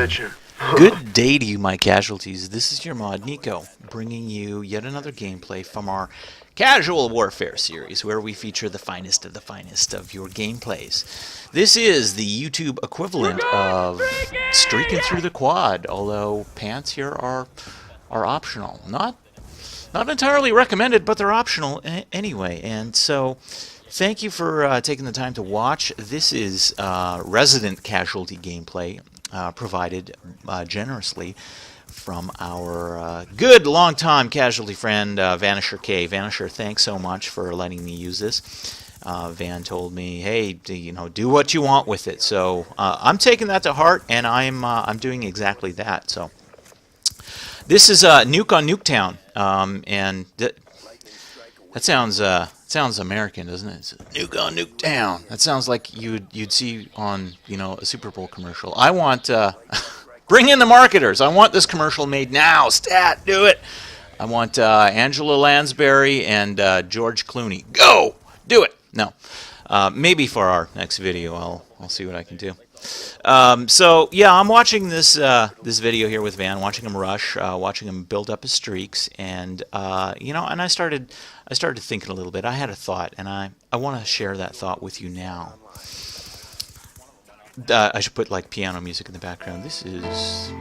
bitchin'. Good day to you, my casualties. This is your mod, Nico, bringing you yet another gameplay from our Casual Warfare series, where we feature the finest of your gameplays. This is the YouTube equivalent of streaking through the quad, although pants here are optional. Not entirely recommended, but they're optional anyway. And so, thank you for taking the time to watch. This is resident casualty gameplay. Provided generously from our good long-time casualty friend VanisherK. Vanisher, thanks so much for letting me use this. Van told me, "Hey, do what you want with it." So I'm taking that to heart, and I'm doing exactly that. So this is Nuke on Nuketown, and that sounds American, doesn't it? It's Nuke on Nuketown. That sounds like you'd see on a Super Bowl commercial. I want bring in the marketers. I want this commercial made now. Stat, do it. I want Angela Lansbury and George Clooney. Go, do it. No, maybe for our next video, I'll see what I can do. So yeah, I'm watching this video here with Van, watching him rush, watching him build up his streaks, and and I started thinking a little bit. I had a thought, and I want to share that thought with you now. I should put like piano music in the background. This is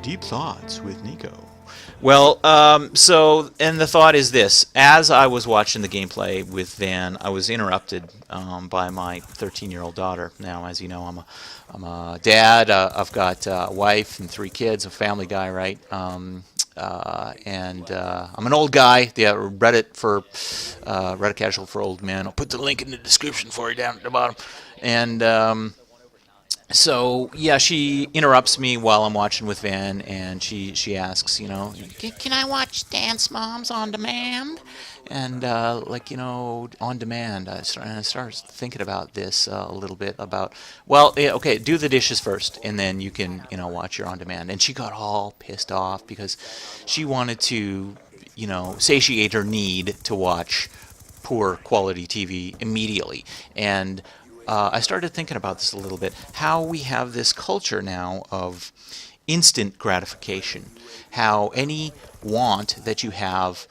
Deep Thoughts with Nico. Well, and the thought is this: as I was watching the gameplay with Van, I was interrupted by my 13-year-old daughter. Now, as you know, I'm a dad. I've got a wife and 3 kids, a family guy, right? And I'm an old guy. Yeah, Reddit casual for old men. I'll put the link in the description for you down at the bottom. And so yeah, she interrupts me while I'm watching with Van, and she asks, can I watch Dance Moms on demand? And on demand, I started thinking about this a little bit about, well, yeah, okay, do the dishes first, and then you can watch your on demand. And she got all pissed off because she wanted to satiate her need to watch poor quality TV immediately. And I started thinking about this a little bit, how we have this culture now of instant gratification, how any want that you have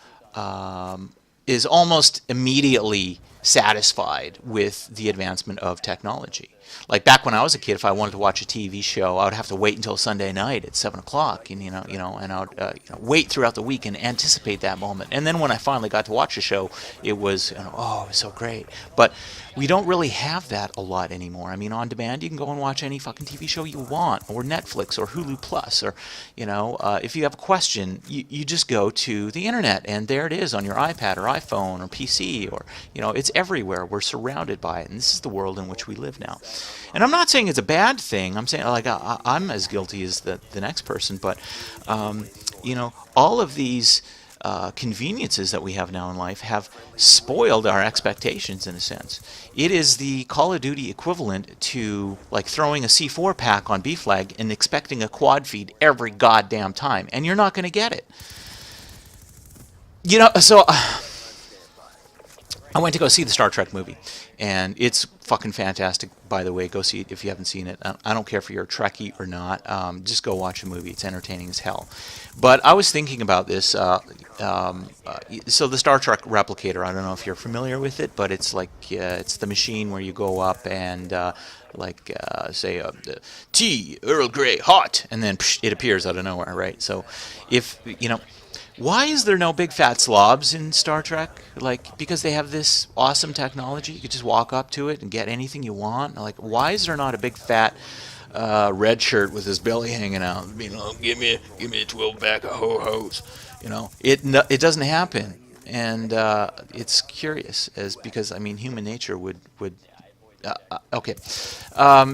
is almost immediately satisfied with the advancement of technology. Like back when I was a kid, if I wanted to watch a TV show, I would have to wait until Sunday night at 7 o'clock, and and I would wait throughout the week and anticipate that moment. And then when I finally got to watch the show, it was it was so great. But we don't really have that a lot anymore. I mean, on demand, you can go and watch any fucking TV show you want, or Netflix, or Hulu Plus, or if you have a question, you just go to the internet, and there it is on your iPad or iPhone or PC, or it's everywhere. We're surrounded by it, and this is the world in which we live now. And I'm not saying it's a bad thing. I'm saying I'm as guilty as the next person, but all of these conveniences that we have now in life have spoiled our expectations in a sense. It is the Call of Duty equivalent to like throwing a C4 pack on B-Flag and expecting a quad feed every goddamn time, and you're not going to get it. So I went to go see the Star Trek movie, and it's fucking fantastic, by the way. Go see it if you haven't seen it. I don't care if you're a Trekkie or not. Just go watch the movie. It's entertaining as hell. But I was thinking about this. So the Star Trek replicator, I don't know if you're familiar with it, but it's like it's the machine where you go up and say tea, Earl Grey, hot, and then it appears out of nowhere, right? So if why is there no big fat slobs in Star Trek? Like, because they have this awesome technology, you could just walk up to it and get anything you want. Like, why is there not a big fat red shirt with his belly hanging out? Give me a 12-pack of ho-hos. It doesn't happen, and it's curious, because human nature would. Okay,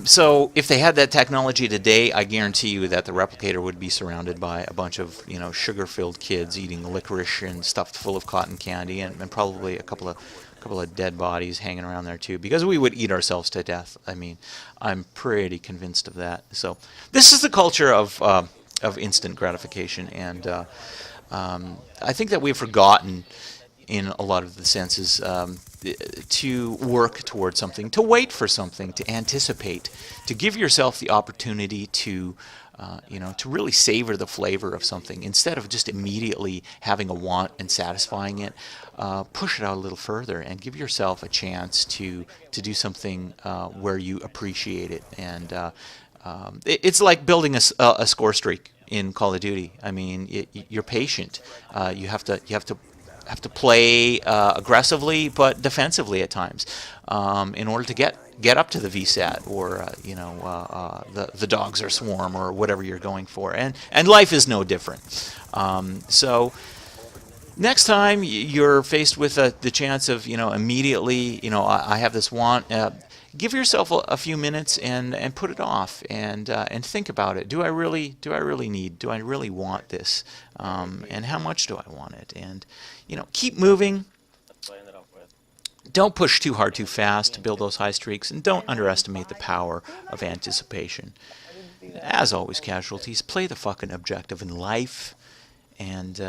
so if they had that technology today, I guarantee you that the replicator would be surrounded by a bunch of sugar-filled kids eating licorice and stuffed full of cotton candy, and probably a couple of dead bodies hanging around there too, because we would eat ourselves to death. I'm pretty convinced of that. So this is the culture of instant gratification, and I think that we've forgotten in a lot of the senses to work towards something, to wait for something, to anticipate, to give yourself the opportunity to to really savor the flavor of something instead of just immediately having a want and satisfying it. Push it out a little further and give yourself a chance to do something where you appreciate it. And it's like building a score streak in Call of Duty. I mean, you're patient. You have to play aggressively but defensively at times in order to get up to the VSAT or the dogs are swarm or whatever you're going for, and life is no different. So next time you're faced with the chance of immediately I have this want. Give yourself a few minutes and put it off and think about it. Do I really need? Do I really want this? And how much do I want it? And keep moving. Don't push too hard too fast to build those high streaks, and don't underestimate the power of anticipation. As always, casualties, play the fucking objective in life. And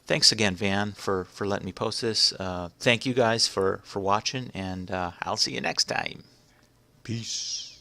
thanks again, Van, for letting me post this. Thank you guys for watching, and I'll see you next time. Peace.